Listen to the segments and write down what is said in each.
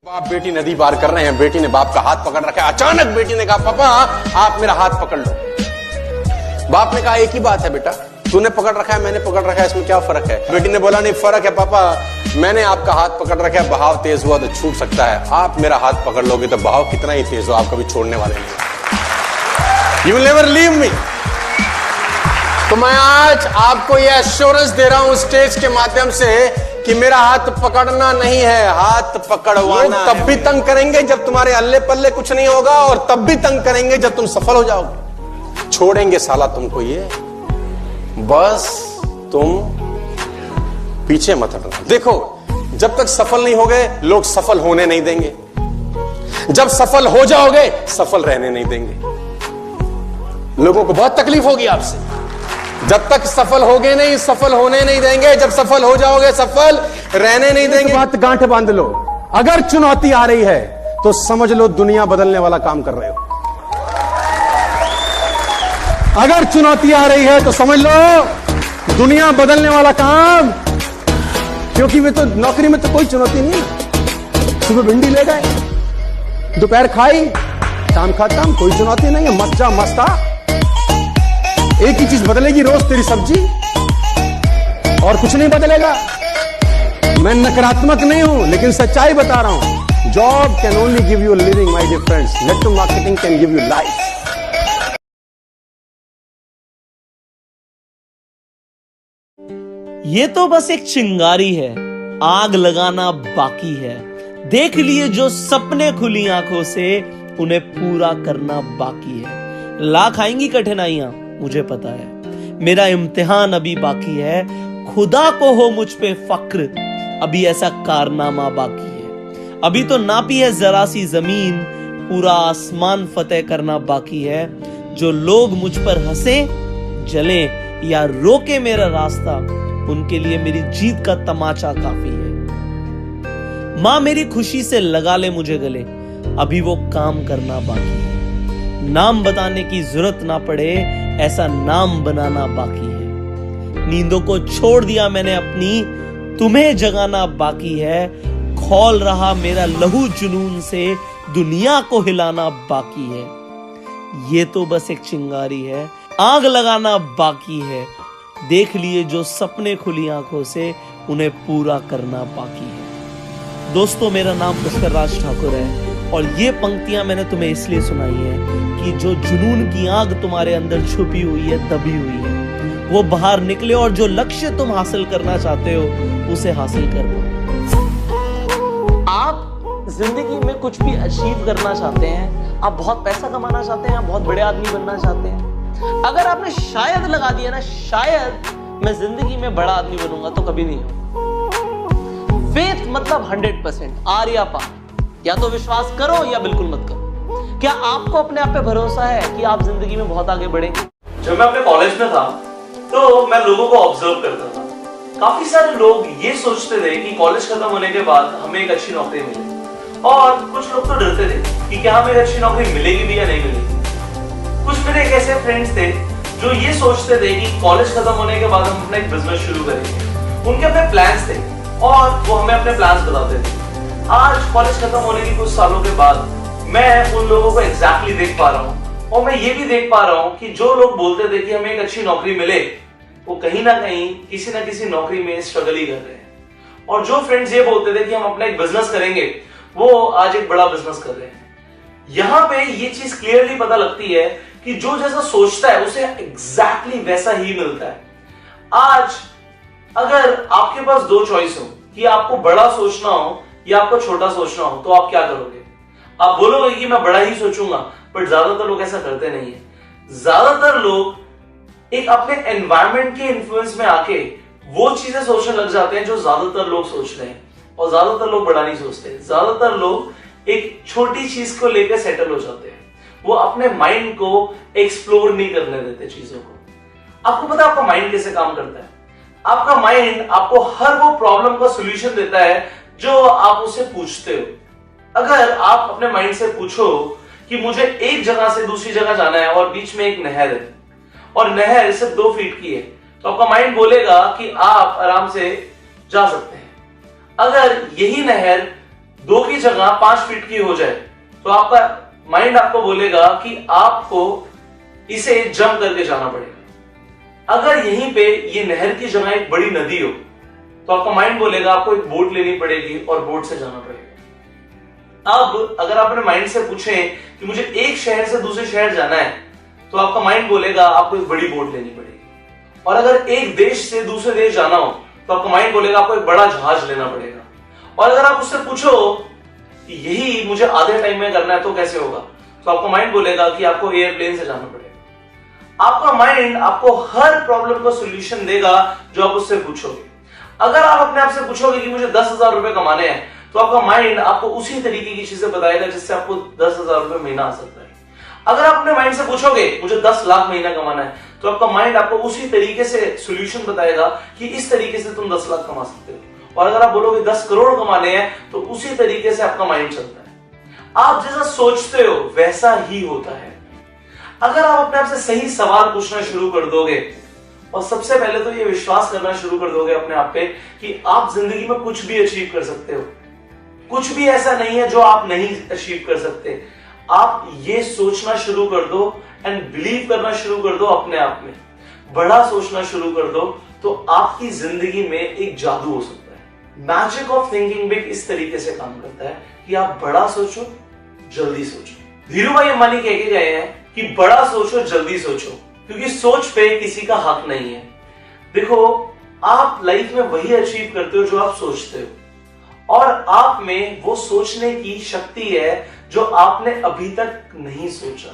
बाप बेटी नदी पार कर रहे हैं, बेटी ने बाप का हाथ पकड़ रखा है। अचानक बेटी ने कहा, पापा आप मेरा हाथ पकड़ लो। बाप ने कहा, एक ही बात है बेटा, तूने पकड़ रखा है मैंने पकड़ रखा है, इसमें क्या फर्क है? बेटी ने बोला, नहीं फर्क है पापा, मैंने आपका हाथ पकड़ रखा है, बहाव तेज हुआ तो छूट सकता है, आप मेरा हाथ पकड़ लोगे तो बहाव कितना ही तेज हो आप कभी छोड़ने वाले नहीं। You will never leave me. तो मैं आज आपको यह एश्योरेंस दे रहा हूं स्टेज के माध्यम से कि मेरा हाथ पकड़ना नहीं है, हाथ पकड़वाना। तब भी तंग करेंगे जब तुम्हारे अल्ले पल्ले कुछ नहीं होगा, और तब भी तंग करेंगे जब तुम सफल हो जाओगे। छोड़ेंगे साला तुमको ये, बस तुम पीछे मत हटना। देखो, जब तक सफल नहीं होगे लोग सफल होने नहीं देंगे, जब सफल हो जाओगे सफल रहने नहीं देंगे। लोगों को बहुत तकलीफ होगी आपसे। जब तक सफल होगे नहीं सफल होने नहीं देंगे, जब सफल हो जाओगे सफल रहने नहीं देंगे। बात गांठ बांध लो, अगर चुनौती आ रही है तो समझ लो दुनिया बदलने वाला काम कर रहे हो। अगर चुनौती आ रही है तो समझ लो दुनिया बदलने वाला काम, क्योंकि वे तो नौकरी में तो कोई चुनौती नहीं है। सुबह भिंडी ले गए, दोपहर खाई, शाम खत्म, कोई चुनौती नहीं है, मस्त जा मस्त आ। एक ही चीज बदलेगी रोज, तेरी सब्जी, और कुछ नहीं बदलेगा। मैं नकारात्मक नहीं हूं लेकिन सच्चाई बता रहा हूं। Job can only give you living my dear friends, network marketing can give you life. ये तो बस एक चिंगारी है, आग लगाना बाकी है। देख लिए जो सपने खुली आंखों से, उन्हें पूरा करना बाकी है। लाख आएंगी कठिनाइयां, मुझे पता है, मेरा इम्तिहान अभी बाकी है। खुदा को हो मुझ पे फक्र, अभी ऐसा कारनामा बाकी है। अभी तो नापी है जरा सी जमीन, पूरा आसमान फतेह करना बाकी है। जो लोग मुझ पर हंसे, जले या रोके मेरा रास्ता, उनके लिए मेरी जीत का तमाचा काफी है। मां मेरी खुशी से लगा ले मुझे गले, अभी वो काम करना बाकी है। नाम बताने की जरूरत ना पड़े, ऐसा नाम बनाना बाकी है। नींदों को छोड़ दिया मैंने अपनी, तुम्हें जगाना बाकी है। खौल रहा मेरा लहू जुनून से, दुनिया को हिलाना बाकी है। ये तो बस एक चिंगारी है, आग लगाना बाकी है। देख लिए जो सपने खुली आंखों से, उन्हें पूरा करना बाकी है। दोस्तों, मेरा नाम पुष्कर राज ठाकुर है और ये पंक्तियां मैंने तुम्हें इसलिए सुनाई है कि जो जुनून की आग तुम्हारे अंदर छुपी हुई है, दबी हुई है, वो बाहर निकले और जो लक्ष्य तुम हासिल करना चाहते हो उसे हासिल कर लो। आप जिंदगी में कुछ भी अचीव करना चाहते हैं, आप बहुत पैसा कमाना चाहते हैं, आप बहुत बड़े आदमी बनना चाहते हैं, अगर आपने शायद लगा दिया ना, शायद मैं जिंदगी में बड़ा आदमी बनूंगा, तो कभी नहीं हो। फेथ मतलब 100%, आर या पार। या तो विश्वास करो या बिल्कुल मत करो। क्या आपको अपने आप पे भरोसा है कि आप जिंदगी में बहुत आगे बढ़ेंगे? जब मैं अपने कॉलेज में था तो मैं लोगों को ऑब्जर्व करता था। काफी सारे लोग ये सोचते थे कि कॉलेज खत्म होने के बाद हमें एक अच्छी नौकरी मिले, और कुछ लोग तो डरते थे कि क्या हमें अच्छी नौकरी मिलेगी भी या नहीं मिलेगी। कुछ मेरे एक ऐसे फ्रेंड्स थे जो ये सोचते थे कि कॉलेज खत्म होने के बाद हम अपना एक बिजनेस शुरू करेंगे। उनके अपने प्लान्स थे और वो हमें अपने प्लान्स बताते थे। आज कॉलेज खत्म होने के कुछ सालों के बाद मैं उन लोगों को एग्जैक्टली देख पा रहा हूँ, और मैं ये भी देख पा रहा हूँ कि जो लोग बोलते थे कि हमें एक अच्छी नौकरी मिले, वो कहीं ना कहीं किसी ना किसी नौकरी में स्ट्रगल ही कर रहे हैं। और जो फ्रेंड्स ये बोलते थे कि हम अपना एक बिजनेस करेंगे, वो आज एक बड़ा बिजनेस कर रहे हैं। यहां पे ये चीज क्लियरली पता लगती है कि जो जैसा सोचता है उसे एग्जैक्टली वैसा ही मिलता है। आज अगर आपके पास दो चॉइस हो कि आपको बड़ा सोचना हो या आपको छोटा सोचना हो, तो आप क्या करोगे? आप बोलोगे कि मैं बड़ा ही सोचूंगा, बट ज्यादातर लोग ऐसा करते नहीं है। ज्यादातर लोग एक अपने एनवायरनमेंट के इन्फ्लुएंस में आके वो चीजें सोचने लग जाते हैं जो ज्यादातर लोग सोच रहे हैं, और ज्यादातर लोग बड़ा नहीं सोचते। ज्यादातर लोग एक छोटी चीज को लेकर सेटल हो जाते हैं, वो अपने माइंड को एक्सप्लोर नहीं करने देते चीजों को। आपको पता है आपका माइंड कैसे काम करता है? आपका माइंड आपको हर वो प्रॉब्लम का सॉल्यूशन देता है जो आप उससे पूछते हो। अगर आप अपने माइंड से पूछो कि मुझे एक जगह से दूसरी जगह जाना है और बीच में एक नहर है, और नहर सिर्फ 2 फीट की है, तो आपका माइंड बोलेगा कि आप आराम से जा सकते हैं। अगर यही नहर 2 की जगह 5 फीट की हो जाए तो आपका माइंड आपको बोलेगा कि आपको इसे जंप करके जाना पड़ेगा। अगर यहीं पे ये नहर की जगह एक बड़ी नदी हो तो आपका माइंड बोलेगा आपको एक बोट लेनी पड़ेगी और बोट से जाना पड़ेगा। अब अगर आप अपने माइंड से पूछें कि मुझे एक शहर से दूसरे शहर जाना है तो आपका माइंड बोलेगा आपको एक बड़ी बोट लेनी पड़ेगी। और अगर एक देश से दूसरे देश जाना हो तो आपका माइंड बोलेगा आपको एक बड़ा जहाज लेना पड़ेगा। और अगर आप उससे पूछो कि यही मुझे आधे टाइम में करना है तो कैसे होगा, तो आपका माइंड बोलेगा कि आपको एयरप्लेन से जाना पड़ेगा। आपका माइंड आपको हर प्रॉब्लम का सॉल्यूशन देगा जो आप उससे पूछोगे। अगर आप अपने आप से पूछोगे कि मुझे 10,000 रुपए कमाने हैं तो आपका माइंड आपको उसी तरीके की चीजें बताएगा जिससे आपको 10,000 रुपए महीना आ सकता है। अगर आप अपने माइंड से पूछोगे मुझे 10 लाख महीना कमाना है तो आपका माइंड आपको उसी तरीके से सॉल्यूशन बताएगा कि इस तरीके से तुम 10 लाख कमा सकते हो। और अगर आप बोलोगे 10 करोड़ कमाने हैं तो उसी तरीके से आपका माइंड चलता है। आप जैसा सोचते हो वैसा ही होता है। अगर आप अपने आप से सही सवाल पूछना शुरू कर दोगे और सबसे पहले तो ये विश्वास करना शुरू कर दोगे अपने आप पे कि आप जिंदगी में कुछ भी अचीव कर सकते हो, कुछ भी ऐसा नहीं है जो आप नहीं अचीव कर सकते। आप ये सोचना शुरू कर दो एंड बिलीव करना शुरू कर दो अपने आप में, बड़ा सोचना शुरू कर दो तो आपकी जिंदगी में एक जादू हो सकता है। मैजिक ऑफ थिंकिंग बिग इस तरीके से काम करता है कि आप बड़ा सोचो, जल्दी सोचो। धीरू भाई अंबानी कह के गए हैं कि बड़ा सोचो, जल्दी सोचो, क्योंकि सोच पे किसी का हक नहीं है। देखो, आप लाइफ में वही अचीव करते हो जो आप सोचते हो और आप में वो सोचने की शक्ति है जो आपने अभी तक नहीं सोचा।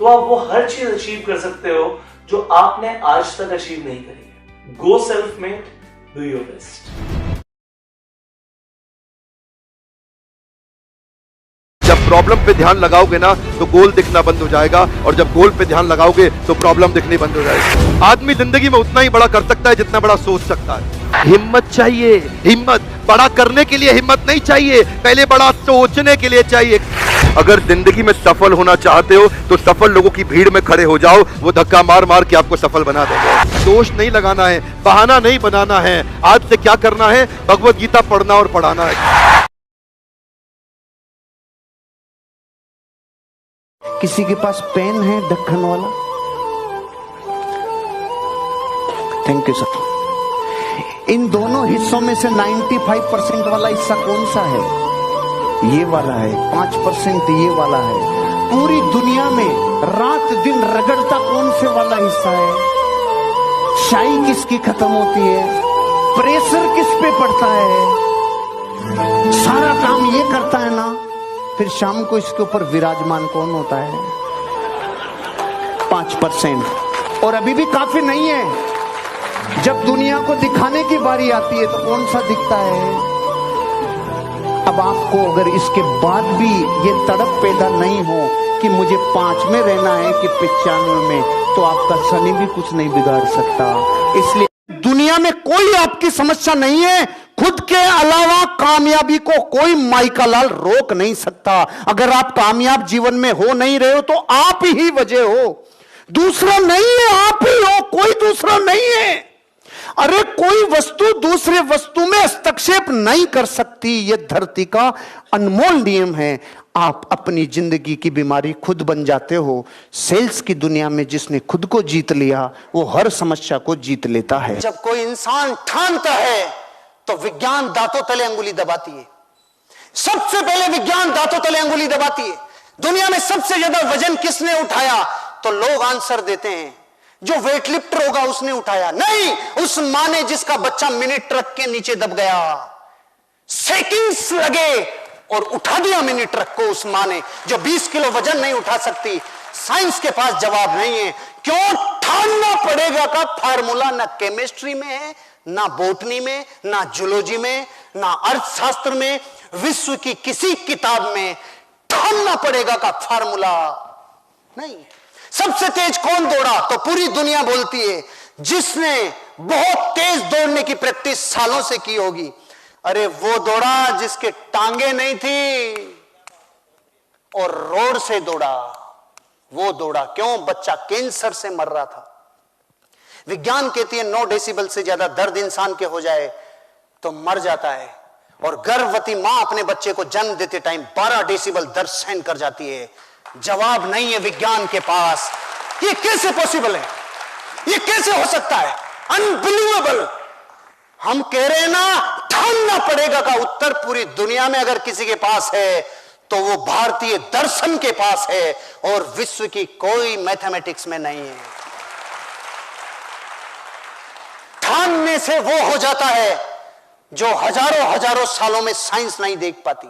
तो आप वो हर चीज अचीव कर सकते हो जो आपने आज तक अचीव नहीं करी है। गो self made, do your best. जब प्रॉब्लम पे ध्यान लगाओगे ना तो गोल दिखना बंद हो जाएगा और जब गोल पे ध्यान लगाओगे तो प्रॉब्लम दिखनी बंद हो जाएगी। आदमी जिंदगी में उतना ही बड़ा कर सकता है जितना बड़ा सोच सकता है। हिम्मत चाहिए, हिम्मत। बड़ा करने के लिए हिम्मत नहीं चाहिए, पहले बड़ा सोचने के लिए चाहिए। अगर जिंदगी में सफल होना चाहते हो तो सफल लोगों की भीड़ में खड़े हो जाओ, वो धक्का मार मार के आपको सफल बना देंगे। दोष नहीं लगाना है, बहाना नहीं बनाना है। आज से क्या करना है? भगवत गीता पढ़ना और पढ़ाना है। किसी के पास पेन है ढक्कन वाला? Thank you sir. इन दोनों हिस्सों में से 95% वाला हिस्सा कौन सा है? ये वाला है। 5% ये वाला है। पूरी दुनिया में रात दिन रगड़ता कौन से वाला हिस्सा है? शाई किसकी खत्म होती है? प्रेशर किस पे पड़ता है? सारा काम ये करता है ना, फिर शाम को इसके ऊपर विराजमान कौन होता है? 5%। और अभी भी काफी नहीं है। जब दुनिया को दिखाने की बारी आती है तो कौन सा दिखता है? अब आपको अगर इसके बाद भी ये तड़प पैदा नहीं हो कि मुझे 5 में रहना है कि 95 में, तो आपका शनि भी कुछ नहीं बिगाड़ सकता। इसलिए दुनिया में कोई आपकी समस्या नहीं है, खुद के अलावा कामयाबी को कोई माइका लाल रोक नहीं सकता। अगर आप कामयाब जीवन में हो नहीं रहे हो तो आप ही वजह हो, दूसरा नहीं है, आप ही हो, कोई दूसरा नहीं है। अरे कोई वस्तु दूसरे वस्तु में हस्तक्षेप नहीं कर सकती, यह धरती का अनमोल नियम है। आप अपनी जिंदगी की बीमारी खुद बन जाते हो। सेल्स की दुनिया में जिसने खुद को जीत लिया वो हर समस्या को जीत लेता है। जब कोई इंसान ठानता है तो विज्ञान दांतों तले अंगुली दबाती है। सबसे पहले विज्ञान दांतों तले अंगुली दबाती है। दुनिया में सबसे ज्यादा वजन किसने उठाया? तो लोग आंसर देते हैं जो वेट लिफ्टर होगा उसने उठाया। नहीं, उस मां ने जिसका बच्चा मिनी ट्रक के नीचे दब गया, सेकंड्स लगे और उठा दिया मिनी ट्रक को उस मां ने, जो 20 किलो वजन नहीं उठा सकती। साइंस के पास जवाब नहीं है। क्यों? ठानना पड़ेगा का फार्मूला ना केमिस्ट्री में है, ना बोटनी में, ना जूलॉजी में, ना अर्थशास्त्र में, विश्व की किसी किताब में ठानना पड़ेगा का फार्मूला नहीं। सबसे तेज कौन दौड़ा? तो पूरी दुनिया बोलती है जिसने बहुत तेज दौड़ने की प्रैक्टिस सालों से की होगी। अरे वो दौड़ा जिसके टांगे नहीं थी और रोड से दौड़ा, वो दौड़ा। क्यों? बच्चा कैंसर से मर रहा था। विज्ञान कहती है 9 डेसिबल से ज्यादा दर्द इंसान के हो जाए तो मर जाता है। और गर्भवती मां अपने बच्चे को जन्म देते टाइम 12 डेसिबल दर्द सहन कर जाती है। जवाब नहीं है विज्ञान के पास। ये कैसे पॉसिबल है? ये कैसे हो सकता है? अनबिलीवेबल। हम कह रहे हैं ना, ठानना पड़ेगा का उत्तर पूरी दुनिया में अगर किसी के पास है तो वो भारतीय दर्शन के पास है और विश्व की कोई मैथमेटिक्स में नहीं है। ठानने से वो हो जाता है जो हजारों हजारों सालों में साइंस नहीं देख पाती।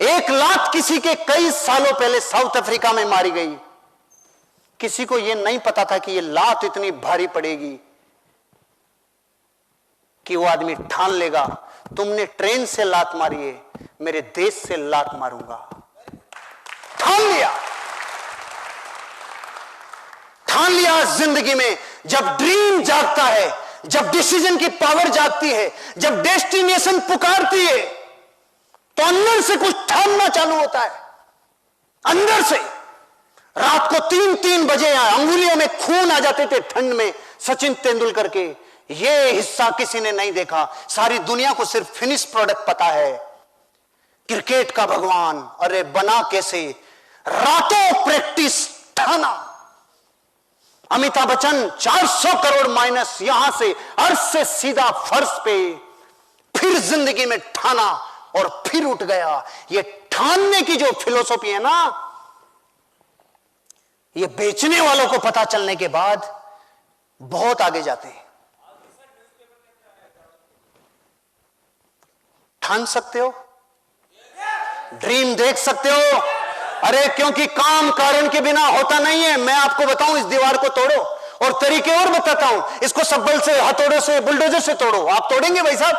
एक लात किसी के कई सालों पहले साउथ अफ्रीका में मारी गई। किसी को यह नहीं पता था कि यह लात इतनी भारी पड़ेगी कि वो आदमी ठान लेगा, तुमने ट्रेन से लात मारी है, मेरे देश से लात मारूंगा। ठान लिया, ठान लिया। जिंदगी में जब ड्रीम जागता है, जब डिसीजन की पावर जागती है, जब डेस्टिनेशन पुकारती है, तो अंदर से कुछ ठानना चालू होता है। अंदर से रात को 3-3 बजे अंगुलियों में खून आ जाते थे ठंड में। सचिन तेंदुलकर के ये हिस्सा किसी ने नहीं देखा। सारी दुनिया को सिर्फ फिनिश प्रोडक्ट पता है। क्रिकेट का भगवान, अरे बना कैसे? रातों प्रैक्टिस, ठाना। अमिताभ बच्चन 400 करोड़ माइनस, यहां से अर्श से सीधा फर्श पे, फिर जिंदगी में ठाना और फिर उठ गया। ये ठानने की जो फिलोसॉफी है ना, ये बेचने वालों को पता चलने के बाद बहुत आगे जाते हैं। ठान सकते हो, ड्रीम देख सकते हो। अरे क्योंकि काम कारण के बिना होता नहीं है। मैं आपको बताऊं, इस दीवार को तोड़ो, और तरीके और बताता हूं। इसको सब्बल से, हथौड़ों से, बुलडोजर से तोड़ो। आप तोड़ेंगे भाई साहब?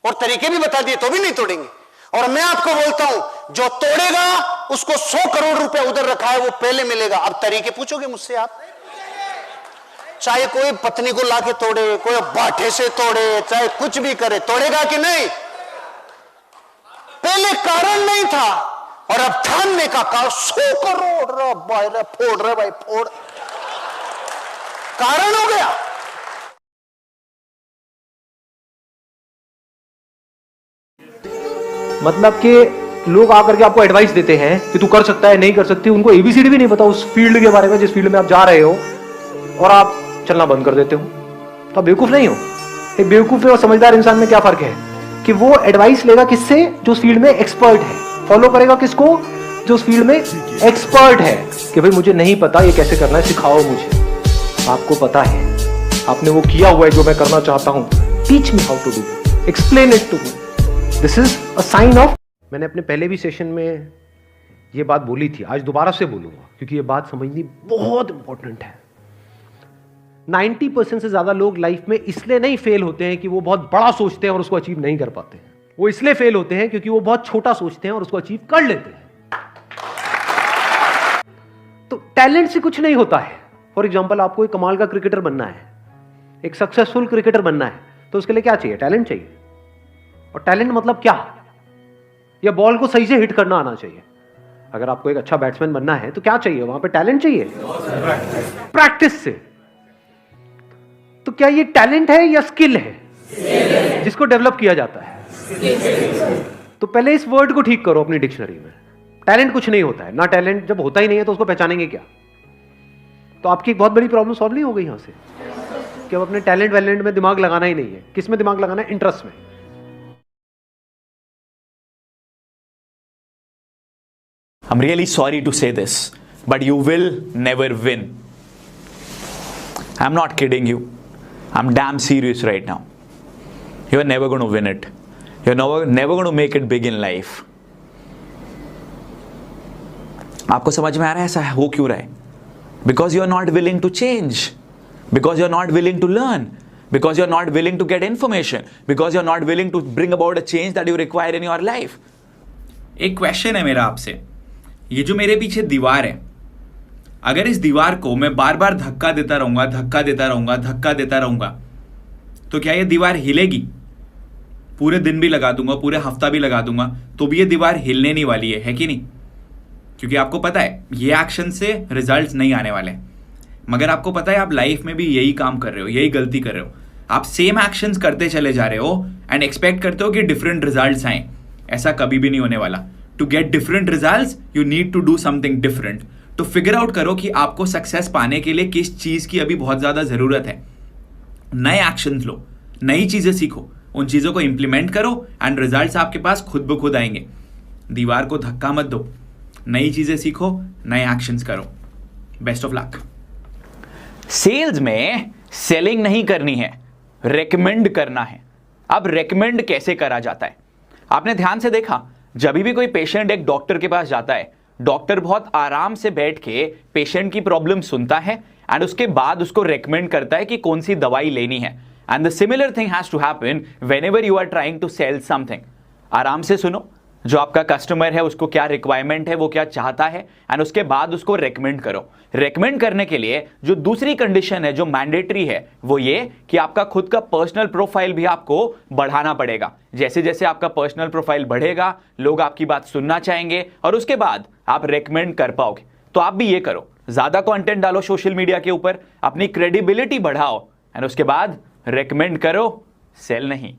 और तरीके भी बता दिए तो भी नहीं तोड़ेंगे। और मैं आपको बोलता हूं, जो तोड़ेगा उसको 100 करोड़ रुपए उधर रखा है वो पहले मिलेगा। अब तरीके पूछोगे मुझसे आप? चाहे कोई पत्नी को लाके तोड़े, कोई बाठे से तोड़े, चाहे कुछ भी करे, तोड़ेगा कि नहीं? पहले कारण नहीं था और अब ठानने का कारण 100 करोड़ फोड़ रहे भाई, फोड़, कारण हो गया। मतलब कि लोग आकर के आपको एडवाइस देते हैं कि तू कर सकता है, नहीं कर सकती। उनको एबीसीडी भी नहीं पता उस फील्ड के बारे में जिस फील्ड में आप जा रहे हो, और आप चलना बंद कर देते हो। तो आप बेवकूफ नहीं हो। एक बेवकूफ और समझदार इंसान में क्या फर्क है कि वो एडवाइस लेगा किससे? जो उस फील्ड में एक्सपर्ट है। फॉलो करेगा किसको? जो उस फील्ड में एक्सपर्ट है। कि भाई मुझे नहीं पता ये कैसे करना है, सिखाओ मुझे। आपको पता है, आपने वो किया हुआ है जो मैं करना चाहता हूं। Teach me how to do, explain it to me. This is a sign off. मैंने अपने पहले भी सेशन में ये बात बोली थी, आज दोबारा से बोलूंगा क्योंकि ये बात समझनी बहुत इंपॉर्टेंट है। 90% से ज्यादा लोग लाइफ में इसलिए नहीं फेल होते हैं कि वो बहुत बड़ा सोचते हैं और उसको अचीव नहीं कर पाते हैं। वो इसलिए फेल होते हैं क्योंकि वो बहुत छोटा सोचते हैं और उसको अचीव कर लेते हैं। तो टैलेंट से कुछ नहीं होता है। फॉर एग्जाम्पल, आपको एक कमाल का क्रिकेटर बनना है, एक सक्सेसफुल क्रिकेटर बनना है, तो उसके लिए क्या चाहिए? टैलेंट चाहिए। और टैलेंट मतलब क्या? या बॉल को सही से हिट करना आना चाहिए। अगर आपको एक अच्छा बैट्समैन बनना है तो क्या चाहिए? वहां पे टैलेंट चाहिए, प्रैक्टिस से। तो क्या ये टैलेंट है या स्किल है जिसको डेवलप किया जाता है? तो पहले इस वर्ड को ठीक करो अपनी डिक्शनरी में। टैलेंट कुछ नहीं होता है ना। टैलेंट जब होता ही नहीं है तो उसको पहचानेंगे क्या? तो आपकी एक बहुत बड़ी प्रॉब्लम सॉल्व नहीं हो गई यहां से कि अब अपने टैलेंट वैलेंट में दिमाग लगाना ही नहीं है। किस में दिमाग लगाना है? इंटरेस्ट में। I'm really sorry to say this, but you will never win. I'm not kidding you. I'm damn serious right now. You're never going to win it. You're never going to make it big in life. आपको समझ में आ रहा है ऐसा हो क्यों रहा है? Because you're not willing to change. Because you're not willing to learn. Because you're not willing to get information. Because you're not willing to bring about a change that you require in your life. एक question है मेरा आपसे। ये जो मेरे पीछे दीवार है, अगर इस दीवार को मैं बार बार धक्का देता रहूंगा, तो क्या ये दीवार हिलेगी? पूरे दिन भी लगा दूंगा, पूरे हफ्ता भी लगा दूंगा, तो भी ये दीवार हिलने नहीं वाली है कि नहीं? क्योंकि आपको पता है ये एक्शन से रिजल्ट्स नहीं आने वाले। मगर आपको पता है आप लाइफ में भी यही काम कर रहे हो, यही गलती कर रहे हो। आप सेम एक्शंस करते चले जा रहे हो एंड एक्सपेक्ट करते हो कि डिफरेंट रिजल्ट्स आए, ऐसा कभी भी नहीं होने वाला। To get different results you need to do something different. तो फिगर आउट करो कि आपको सक्सेस पाने के लिए किस चीज की अभी बहुत ज्यादा जरूरत है। नए एक्शंस लो, नई चीजें सीखो, उन चीजों को इंप्लीमेंट करो एंड रिजल्ट्स आपके पास खुद ब खुद आएंगे। दीवार को धक्का मत दो, नई चीजें सीखो, नए एक्शंस करो। Best of luck. सेल्स में सेलिंग नहीं करनी है, रेकमेंड करना है। अब रेकमेंड कैसे करा जाता है? आपने ध्यान से देखा, जब भी कोई पेशेंट एक डॉक्टर के पास जाता है, डॉक्टर बहुत आराम से बैठ के पेशेंट की प्रॉब्लम सुनता है एंड उसके बाद उसको रेकमेंड करता है कि कौन सी दवाई लेनी है। And the similar thing has to happen whenever you are trying to sell something. आराम से सुनो, जो आपका कस्टमर है उसको क्या रिक्वायरमेंट है, वो क्या चाहता है, एंड उसके बाद उसको रेकमेंड करो। रेकमेंड करने के लिए जो दूसरी कंडीशन है, जो मैंडेटरी है, वो ये कि आपका खुद का पर्सनल प्रोफाइल भी आपको बढ़ाना पड़ेगा। जैसे जैसे आपका पर्सनल प्रोफाइल बढ़ेगा, लोग आपकी बात सुनना चाहेंगे और उसके बाद आप रेकमेंड कर पाओगे। तो आप भी ये करो, ज्यादा कंटेंट डालो सोशल मीडिया के ऊपर, अपनी क्रेडिबिलिटी बढ़ाओ एंड उसके बाद रेकमेंड करो, सेल नहीं।